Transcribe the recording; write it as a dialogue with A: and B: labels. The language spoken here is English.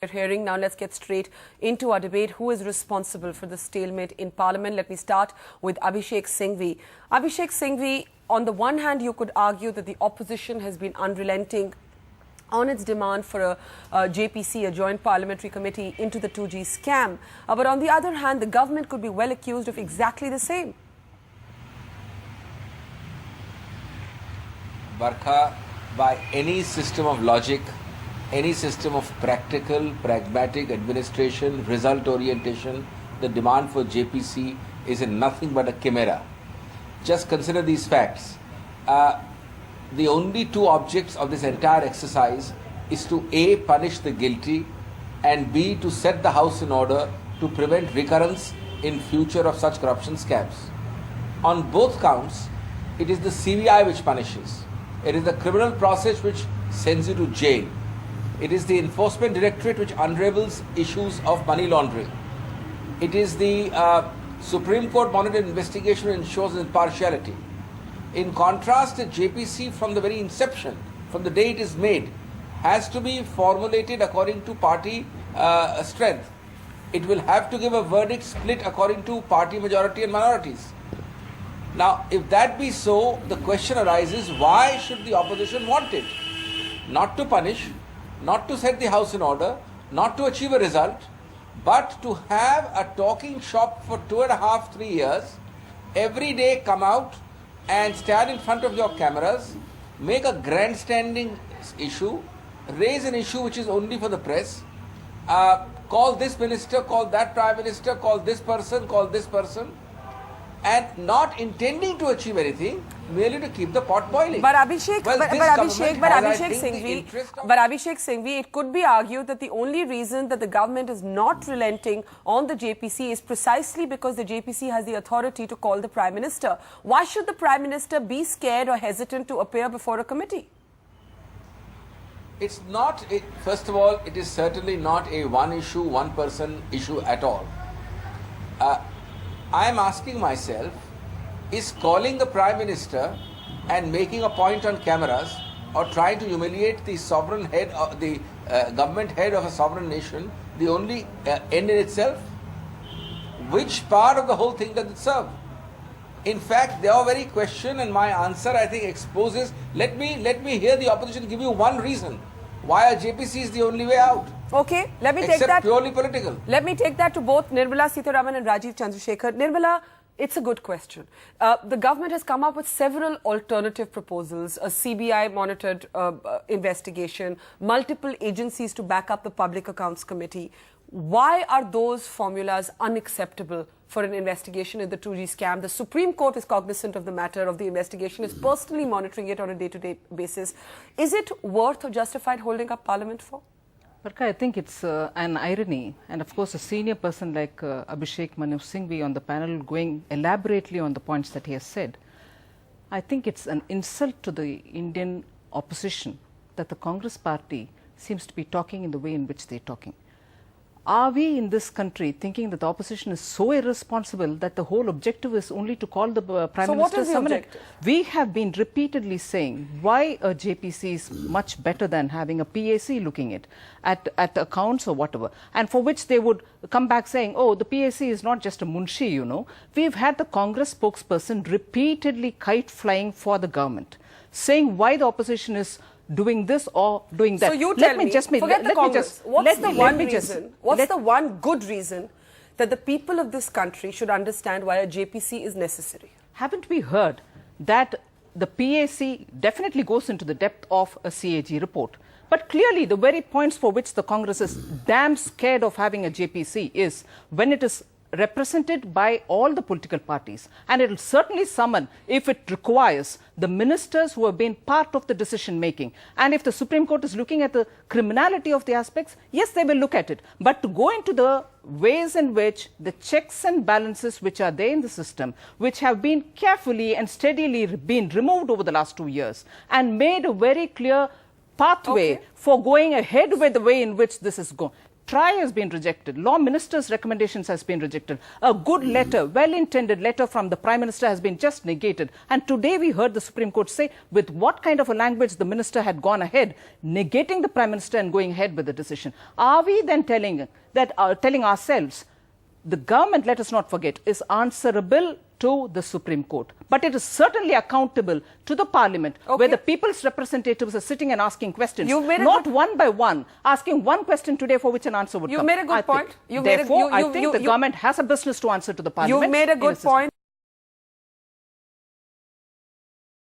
A: hearing. Now let's get straight into our debate. Who is responsible for the stalemate in Parliament? Let me start with Abhishek Singhvi. Abhishek Singhvi, on the one hand, you could argue that the opposition has been unrelenting on its demand for a JPC, a Joint Parliamentary Committee, into the 2G scam. But on the other hand, the government could be well accused of exactly the same.
B: Barkha, by any system of logic, any system of practical, pragmatic administration, result orientation, the demand for JPC is in nothing but a chimera. Just consider these facts. The only two objects of this entire exercise is to A, punish the guilty, and B, to set the house in order to prevent recurrence in future of such corruption scams. On both counts, it is the CBI which punishes. It is the criminal process which sends you to jail. It is the Enforcement Directorate which unravels issues of money laundering. It is the Supreme Court monitored investigation which ensures impartiality. In contrast, the JPC from the very inception, from the day it is made, has to be formulated according to party strength. It will have to give a verdict split according to party majority and minorities. Now, if that be so, the question arises, why should the opposition want it? Not to punish, not to set the house in order, not to achieve a result, but to have a talking shop for 2.5, 3 years, every day come out and stand in front of your cameras, make a grandstanding issue, raise an issue which is only for the press, call this minister, call that prime minister, call this person, and not intending to achieve anything, merely to keep the pot boiling.
A: But Abhishek Singhvi, it could be argued that the only reason that the government is not relenting on the JPC is precisely because the JPC has the authority to call the Prime Minister. Why should the Prime Minister be scared or hesitant to appear before a committee?
B: It's not, first of all, it is certainly not a one issue, one person issue at all. I am asking myself, is calling the Prime Minister and making a point on cameras or trying to humiliate the sovereign head of the government head of a sovereign nation the only end in itself? Which part of the whole thing does it serve? In fact, their very question and my answer, I think, exposes, let me hear the opposition give you one reason why a JPC is the only way out.
A: Okay, let me take that.
B: Except purely political.
A: Let me take that to both Nirmala Sitharaman and Rajiv Chandrasekhar. Nirmala, it's a good question. The government has come up with several alternative proposals, a CBI monitored investigation, multiple agencies to back up the Public Accounts Committee. Why are those formulas unacceptable for an investigation in the 2G scam? The Supreme Court is cognizant of the matter of the investigation, is personally monitoring it on a day-to-day basis. Is it worth or justified holding up Parliament for?
C: Barkha, I think it's an irony, and of course a senior person like Abhishek Manu Singhvi on the panel going elaborately on the points that he has said. I think it's an insult to the Indian opposition that the Congress party seems to be talking in the way in which they're talking. Are we in this country thinking that the opposition is so irresponsible that the whole objective is only to call the Prime Minister?
A: So what is the objective?
C: We have been repeatedly saying why a JPC is much better than having a PAC looking at accounts or whatever, and for which they would come back saying, oh, the PAC is not just a munshi, you know. We've had the Congress spokesperson repeatedly kite flying for the government, saying why the opposition is doing this or doing that.
A: So you tell me, forget the Congress, what's the one good reason that the people of this country should understand why a JPC is necessary?
C: Haven't we heard that the PAC definitely goes into the depth of a CAG report? But clearly the very points for which the Congress is damn scared of having a JPC is when it is represented by all the political parties, and it will certainly summon, if it requires, the ministers who have been part of the decision making. And if the Supreme Court is looking at the criminality of the aspects, yes, they will look at it. But to go into the ways in which the checks and balances which are there in the system, which have been carefully and steadily been removed over the last 2 years and made a very clear pathway for going ahead with the way in which this is going. TRI has been rejected. Law Minister's recommendations has been rejected. A good letter, well-intended letter from the Prime Minister has been just negated. And today we heard the Supreme Court say with what kind of a language the Minister had gone ahead, negating the Prime Minister and going ahead with the decision. Are we then telling ourselves, the government, let us not forget, is answerable to the Supreme Court. But it is certainly accountable to the Parliament, where the people's representatives are sitting and asking questions, not one by one, asking one question today for which an answer would come.
A: You've made a good point.
C: Therefore, I think the government has a business to answer to the Parliament.
A: You've made a good point.